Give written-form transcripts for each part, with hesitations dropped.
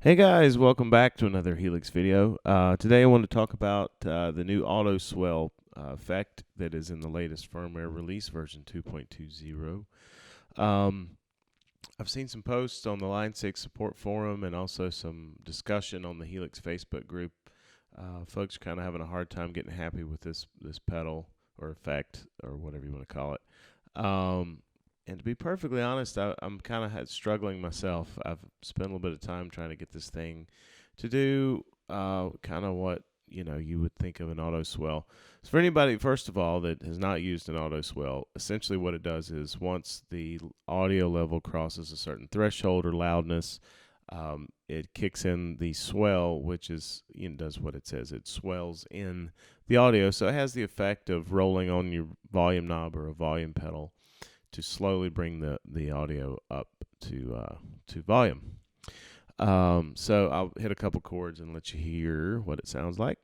Hey guys, welcome back to another Helix video. Today I want to talk about the new auto swell effect that is in the latest firmware release version 2.20. I've seen some posts on the Line 6 support forum and also some discussion on the Helix Facebook group. Folks are kind of having a hard time getting happy with this pedal or effect or whatever you want to call it. And to be perfectly honest, I'm kind of struggling myself. I've spent a little bit of time trying to get this thing to do kind of what you would think of an auto swell. So for anybody, first of all, that has not used an auto swell, essentially what it does is once the audio level crosses a certain threshold or loudness, it kicks in the swell, which is does what it says. It swells in the audio, so it has the effect of rolling on your volume knob or a volume pedal to slowly bring the audio up to volume. So I'll hit a couple chords and let you hear what it sounds like.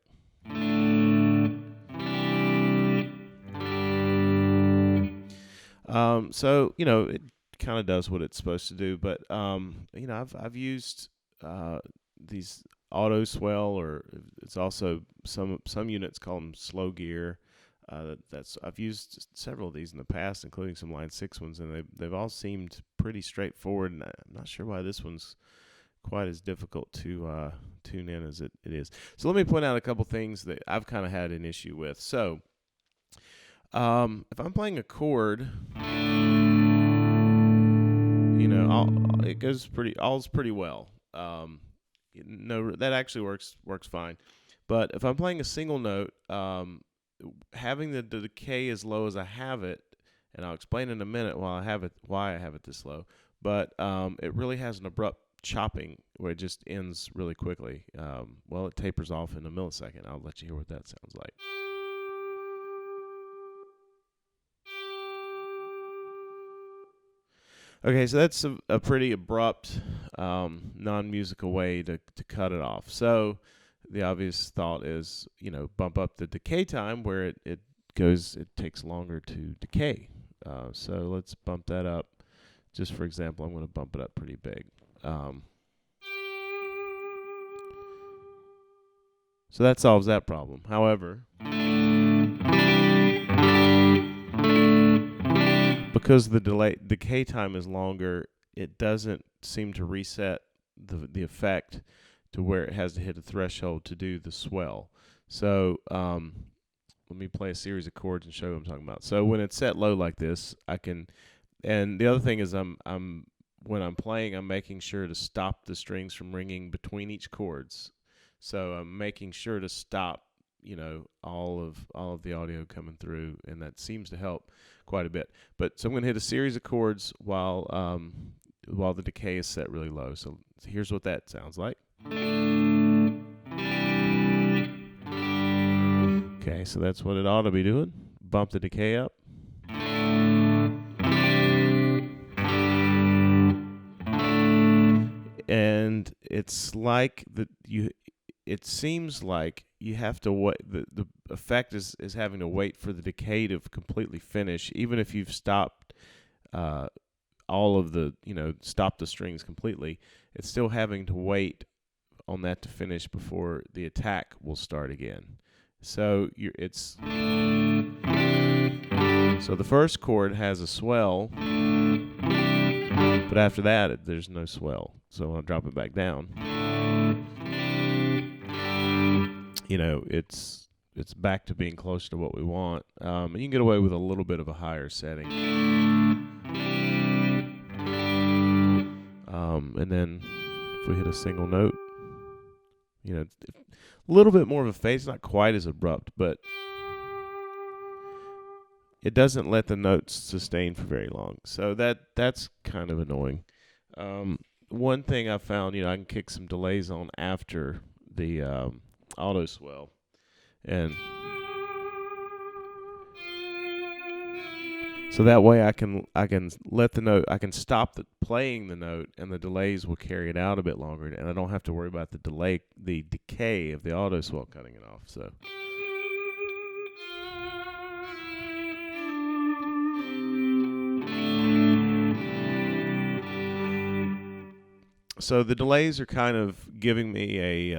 So it kind of does what it's supposed to do, but I've used these auto swell, or it's also some units call them slow gear. I've used several of these in the past, including some Line 6 ones, and they've all seemed pretty straightforward. And I'm not sure why this one's quite as difficult to tune in as it is. So let me point out a couple things that I've kind of had an issue with. So if I'm playing a chord, it goes pretty well. That actually works fine. But if I'm playing a single note, having the decay as low as I have it, and I'll explain in a minute why I have it this low, but it really has an abrupt chopping where it just ends really quickly. It tapers off in a millisecond. I'll let you hear what that sounds like. Okay, so that's a pretty abrupt, non-musical way to cut it off. So the obvious thought is, bump up the decay time where it takes longer to decay. So let's bump that up. Just for example, I'm going to bump it up pretty big. So that solves that problem. However, because the decay time is longer, it doesn't seem to reset the effect to where it has to hit a threshold to do the swell. So let me play a series of chords and show you what I'm talking about. So when it's set low like this, I can, and the other thing is when I'm playing, I'm making sure to stop the strings from ringing between each chords. So I'm making sure to stop, all of the audio coming through, and that seems to help quite a bit. But so I'm going to hit a series of chords while the decay is set really low. So here's what that sounds like. Okay, so that's what it ought to be doing. Bump the decay up. And it's like it seems like you have to wait. The effect is having to wait for the decay to completely finish, even if you've stopped all of the, stop the strings completely. It's still having to wait on that to finish before the attack will start again. So so the first chord has a swell, but after that there's no swell. So I'll drop it back down. It's back to being close to what we want. And you can get away with a little bit of a higher setting. And then if we hit a single note, a little bit more of a fade. It's not quite as abrupt, but it doesn't let the notes sustain for very long. So that's kind of annoying. One thing I found, I can kick some delays on after the auto swell, and so that way I can let the note, I can stop playing the note, and the delays will carry it out a bit longer, and I don't have to worry about the decay of the auto swell cutting it off. So So the delays are kind of giving me a,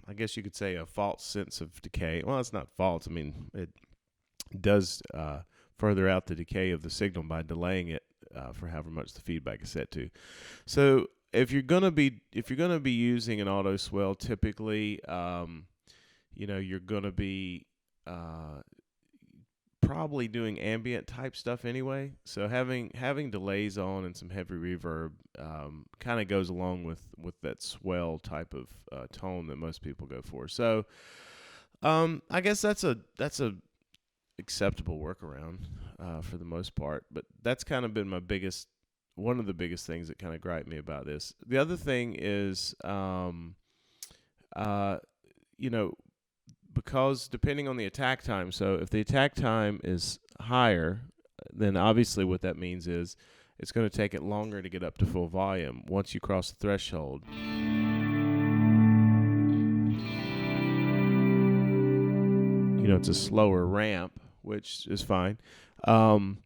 I guess you could say, a false sense of decay. Well, it's not false. I mean, it does further out the decay of the signal by delaying it for however much the feedback is set to. So if you're gonna be using an auto swell, typically, you're gonna be probably doing ambient type stuff anyway. So having delays on and some heavy reverb kind of goes along with that swell type of tone that most people go for. So I guess that's a acceptable workaround for the most part. But that's kind of been one of the biggest things that kind of gripe me about this. The other thing is, because depending on the attack time, so if the attack time is higher, then obviously what that means is it's going to take it longer to get up to full volume. Once you cross the threshold, it's a slower ramp, which is fine. The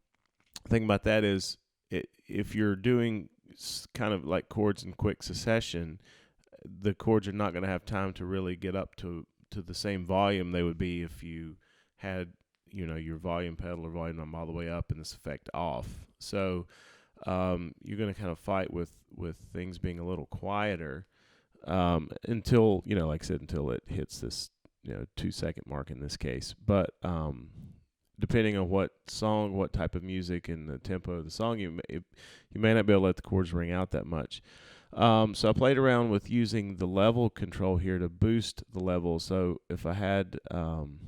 thing about that is, if you're doing kind of like chords in quick succession, the chords are not going to have time to really get up to the same volume they would be if you had, your volume pedal or volume knob all the way up and this effect off. So you're going to kind of fight with things being a little quieter until, like I said, until it hits this 2-second mark in this case. But depending on what song, what type of music, and the tempo of the song, you may not be able to let the chords ring out that much. So I played around with using the level control here to boost the level. So if I had kind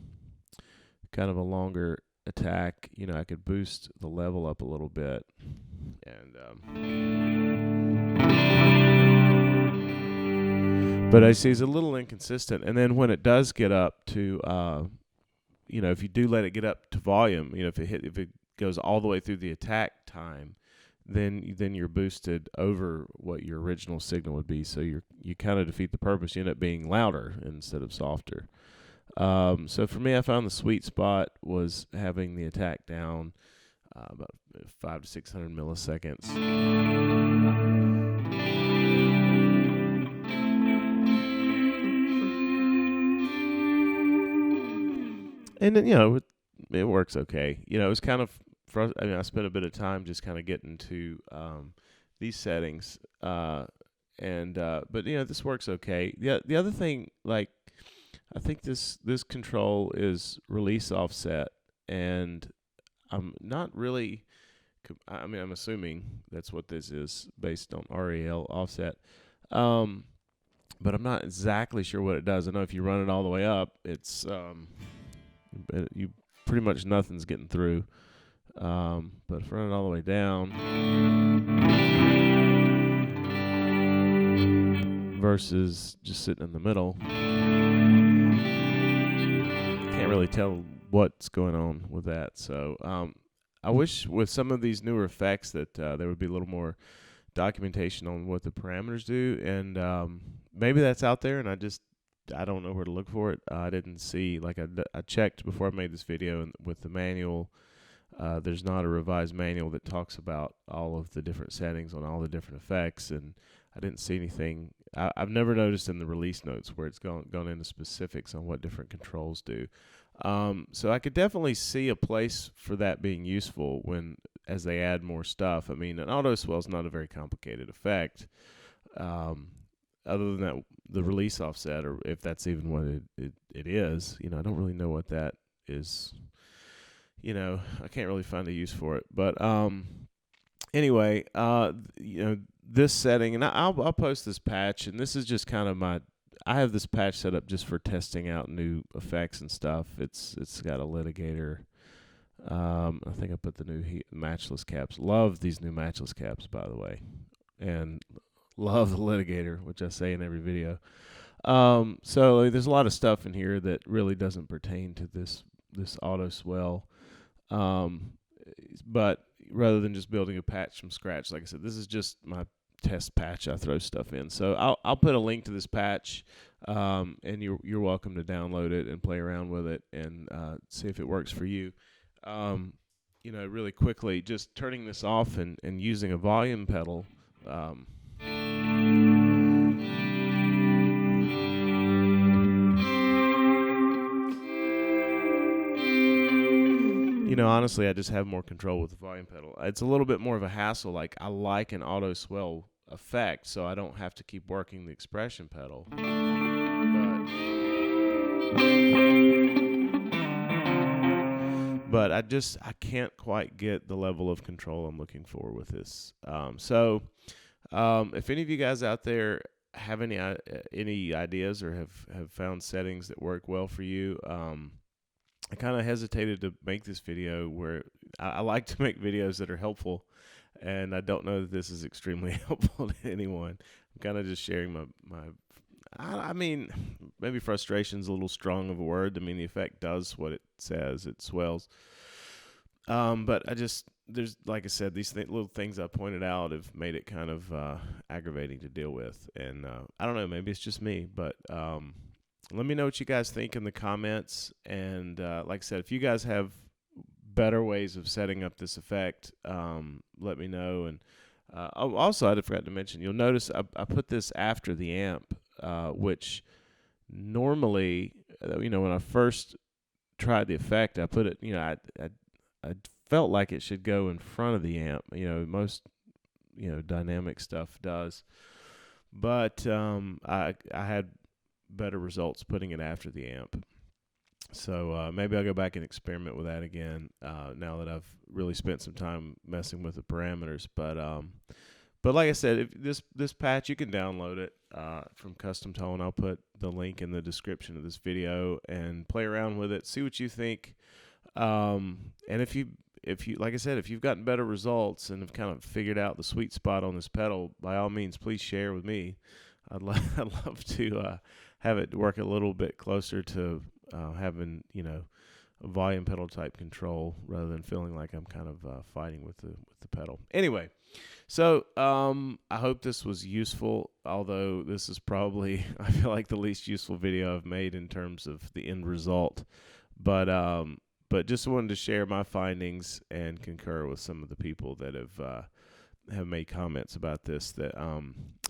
of a longer attack, I could boost the level up a little bit. And but I see it's a little inconsistent. And then when it does get up to, if you do let it get up to volume, if it goes all the way through the attack time, then you're boosted over what your original signal would be. So you kind of defeat the purpose. You end up being louder instead of softer. So for me, I found the sweet spot was having the attack down about 500 to 600 milliseconds. And then, it works okay. It was kind of, I spent a bit of time just kind of getting to these settings. But this works okay. The other thing, I think this control is release offset, and I'm not really, I'm assuming that's what this is based on REL offset. But I'm not exactly sure what it does. I know if you run it all the way up, it's you pretty much nothing's getting through. But if I run it all the way down versus just sitting in the middle, can't really tell what's going on with that. So I wish with some of these newer effects that there would be a little more documentation on what the parameters do, and maybe that's out there, and I don't know where to look for it. I didn't see, I checked before I made this video, and with the manual, there's not a revised manual that talks about all of the different settings on all the different effects, and I didn't see anything. I've never noticed in the release notes where it's gone into specifics on what different controls do. So I could definitely see a place for that being useful as they add more stuff. I mean, an auto swell is not a very complicated effect. Other than that, the release offset, or if that's even what it is, I don't really know what that is. I can't really find a use for it. But anyway, this setting, and I'll post this patch, and this is just kind of I have this patch set up just for testing out new effects and stuff. It's got a litigator. I think I put the new matchless caps. Love these new matchless caps, by the way, and love the litigator, which I say in every video. So there's a lot of stuff in here that really doesn't pertain to this auto swell. But rather than just building a patch from scratch, like I said, this is just my test patch. I throw stuff in. So I'll put a link to this patch, and you're welcome to download it and play around with it and see if it works for you. Really quickly, just turning this off and using a volume pedal. Honestly, I just have more control with the volume pedal. It's a little bit more of a hassle. Like, I like an auto swell effect, so I don't have to keep working the expression pedal. But I can't quite get the level of control I'm looking for with this. If any of you guys out there have any ideas or have found settings that work well for you, I kind of hesitated to make this video where I like to make videos that are helpful, and I don't know that this is extremely helpful to anyone. I'm kind of just sharing I mean, maybe frustration's a little strong of a word. I mean, the effect does what it says. It swells. But there's, like I said, these little things I pointed out have made it kind of aggravating to deal with. And I don't know, maybe it's just me, but let me know what you guys think in the comments. And like I said, if you guys have better ways of setting up this effect, let me know. And also, I forgot to mention, you'll notice I put this after the amp, which normally, when I first tried the effect, I put it, I felt like it should go in front of the amp. Most, dynamic stuff does. But I had better results putting it after the amp. So maybe I'll go back and experiment with that again now that I've really spent some time messing with the parameters. But like I said, if this patch, you can download it from Custom Tone. I'll put the link in the description of this video and play around with it, see what you think. And if you like I said, if you've gotten better results and have kind of figured out the sweet spot on this pedal, by all means, please share with me. I'd love to have it work a little bit closer to having a volume pedal type control rather than feeling like I'm kind of fighting with the pedal. Anyway, so I hope this was useful. Although this is probably, I feel like, the least useful video I've made in terms of the end result. But just wanted to share my findings and concur with some of the people that have made comments about this that I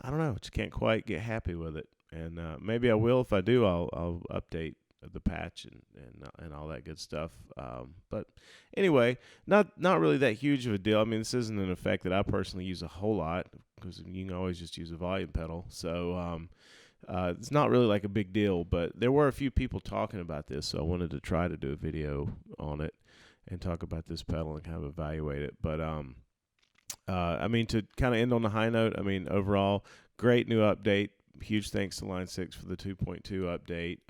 don't know, just can't quite get happy with it. And maybe I will. If I do, I'll update the patch and all that good stuff. But anyway, not really that huge of a deal. I mean, this isn't an effect that I personally use a whole lot because you can always just use a volume pedal. So it's not really like a big deal, but there were a few people talking about this, so I wanted to try to do a video on it and talk about this pedal and kind of evaluate it. But I mean, to kind of end on a high note, I mean, overall, great new update. Huge thanks to Line 6 for the 2.2 update.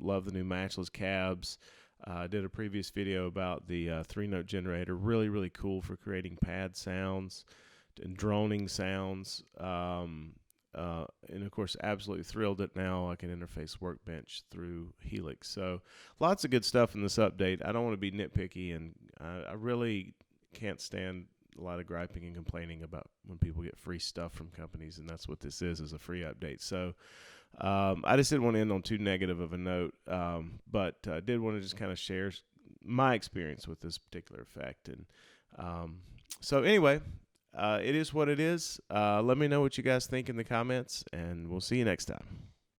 Love the new matchless cabs. Did a previous video about the 3-note generator. Really, really cool for creating pad sounds and droning sounds. And of course, absolutely thrilled that now I can interface Workbench through Helix. So lots of good stuff in this update. I don't want to be nitpicky, and I really can't stand a lot of griping and complaining about when people get free stuff from companies, and that's what this is a free update. So I just didn't want to end on too negative of a note, but I did want to just kind of share my experience with this particular effect. And so anyway, it is what it is. Let me know what you guys think in the comments, and we'll see you next time.